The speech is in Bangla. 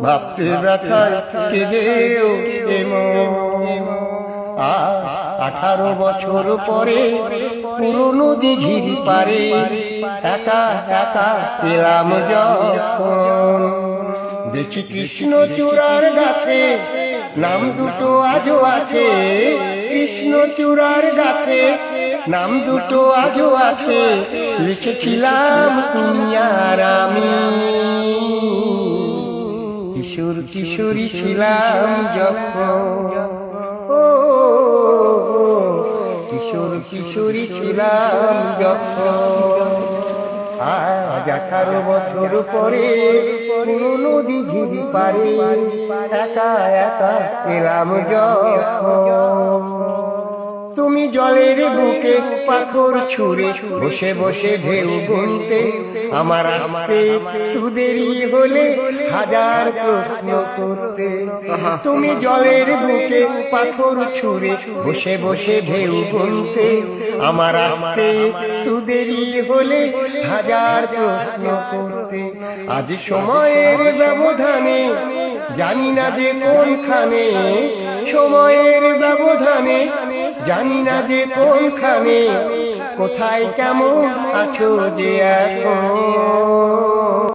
ভাবতে ব্যথায় কেঁদেও এমন। 18 বছর পরে পুরনো দিঘির পারে একা একা এলাম যখন, দেখি কৃষ্ণচূড়ার গাছে নাম দুটো আজও আছে, কৃষ্ণচূড়ার গাছে নাম দুটো আজও আছে, লিখেছিলাম তুমি আর আমি। কিশোর কিশোরী ছিলাম যখন, কিশোর কিশোরী ছিলাম যখন। আজ 18 বছর পরে পুরনো দিঘির পারে একা একা এলাম যখন। তুমি জলের বুকে পাথর ছুঁড়ে বসে বসে ঢেউ গুনতে, আমার আসতে একটু দেরি হলে হাজার প্রশ্ন করতে। তুমি জলের বুকে পাথর ছুঁড়ে বসে বসে ঢেউ গুনতে, আমার আসতে একটু দেরি হলে হাজার প্রশ্ন করতে। আজ সময়ের ব্যবধানে জানি না যে কোনখানে, সময়ের ব্যবধানে জানি না যে কোনখানে, কোথায় কেমন আছো যে এখন।